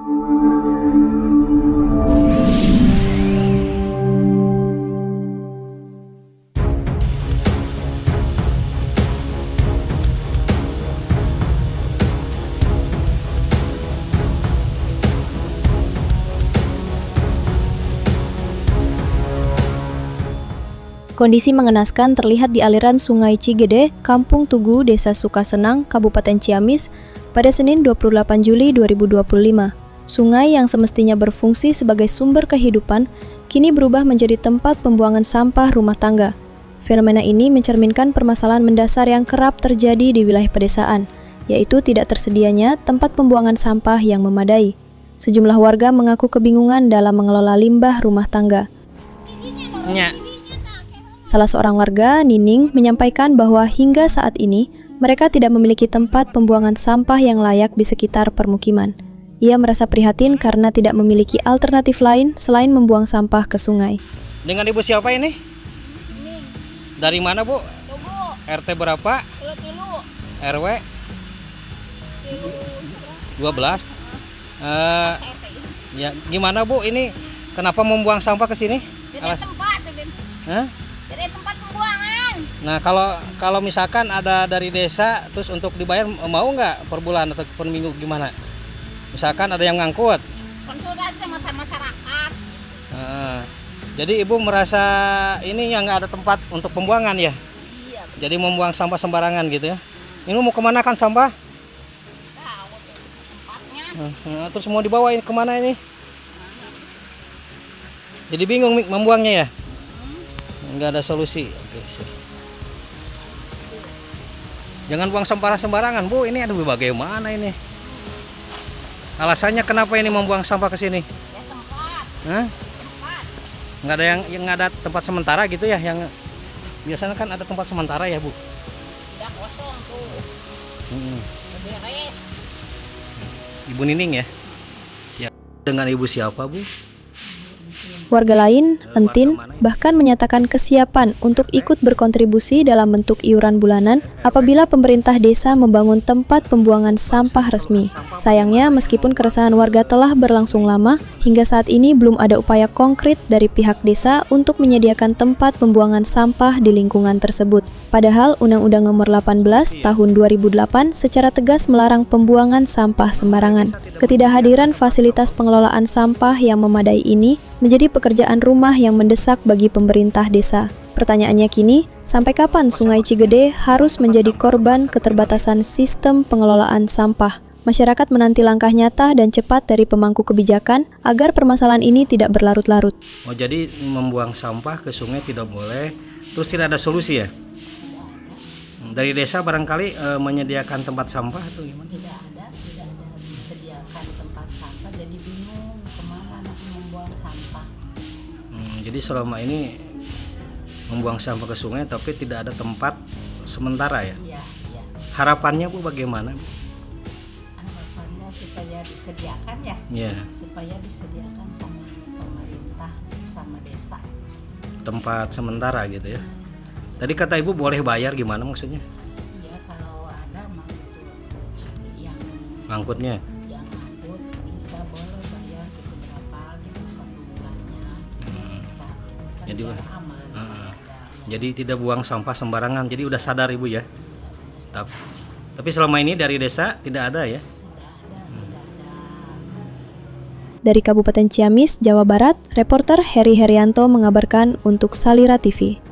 Kondisi mengenaskan terlihat di aliran Sungai Cigede, Kampung Tugu, Desa Sukasenang, Kabupaten Ciamis, pada Senin 28 Juli 2025. Sungai yang semestinya berfungsi sebagai sumber kehidupan, kini berubah menjadi tempat pembuangan sampah rumah tangga. Fenomena ini mencerminkan permasalahan mendasar yang kerap terjadi di wilayah pedesaan, yaitu tidak tersedianya tempat pembuangan sampah yang memadai. Sejumlah warga mengaku kebingungan dalam mengelola limbah rumah tangga. Salah seorang warga, Nining, menyampaikan bahwa hingga saat ini mereka tidak memiliki tempat pembuangan sampah yang layak di sekitar permukiman. Ia merasa prihatin karena tidak memiliki alternatif lain selain membuang sampah ke sungai. Dengan ibu siapa ini? Ini. Dari mana, Bu? Tugu. RT berapa? Tilu. RW? Tilu. 12. Ya, gimana, Bu? Ini kenapa membuang sampah ke sini? Jadi tempat, Hah? jadi tempat pembuangan. Nah, kalau misalkan ada dari desa, terus untuk dibayar mau nggak per bulan atau per minggu gimana? Misalkan ada yang ngangkut. Konsultasi sama masyarakat. Jadi ibu merasa ini yang nggak ada tempat untuk pembuangan ya? Iya. Jadi membuang sampah sembarangan gitu ya? Ini mau kemana kan sampah? Tahu tempatnya. Terus mau dibawain kemana ini? Jadi bingung membuangnya ya? Nggak ada solusi. Oke, sih. Jangan buang sampah sembarangan, Bu. Ini aduh bagaimana ini? Alasannya kenapa ini membuang sampah ke sini? Ya tempat. Hah? Tempat. Nggak ada yang nggak ada tempat sementara gitu ya? Yang biasanya kan ada tempat sementara ya, Bu? Udah kosong tuh. Beres. Ibu Nining ya? Siap. Dengan ibu siapa, Bu? Warga lain, Entin, bahkan menyatakan kesiapan untuk ikut berkontribusi dalam bentuk iuran bulanan apabila pemerintah desa membangun tempat pembuangan sampah resmi. Sayangnya, meskipun keresahan warga telah berlangsung lama, hingga saat ini belum ada upaya konkret dari pihak desa untuk menyediakan tempat pembuangan sampah di lingkungan tersebut. Padahal Undang-Undang Nomor 18 Tahun 2008 secara tegas melarang pembuangan sampah sembarangan. Ketidakhadiran fasilitas pengelolaan sampah yang memadai ini menjadi pekerjaan rumah yang mendesak bagi pemerintah desa. Pertanyaannya kini, sampai kapan Sungai Cigede harus menjadi korban keterbatasan sistem pengelolaan sampah? Masyarakat menanti langkah nyata dan cepat dari pemangku kebijakan agar permasalahan ini tidak berlarut-larut. Oh, jadi membuang sampah ke sungai tidak boleh, terus tidak ada solusi ya? Dari desa barangkali menyediakan tempat sampah atau gimana? Tidak ada disediakan tempat sampah, jadi bingung kemana nak membuang sampah. Jadi selama ini membuang sampah ke sungai tapi tidak ada tempat sementara ya? Iya. Harapannya, Bu, bagaimana, Bu? Harapannya supaya disediakan ya? Iya. Supaya disediakan sama pemerintah, sama desa. Tempat sementara gitu ya? Tadi kata Ibu boleh bayar, gimana maksudnya? Iya, kalau ada mah itu yang Angkutnya? angkut bisa boleh bayar gitu berapa gitu satu bulannya bisa. Kan Jadi, biar aman. Jadi tidak buang sampah sembarangan. Jadi udah sadar Ibu ya? Tapi selama ini dari desa tidak ada ya? Dari Kabupaten Ciamis, Jawa Barat, reporter Heri Herianto mengabarkan untuk Salira TV.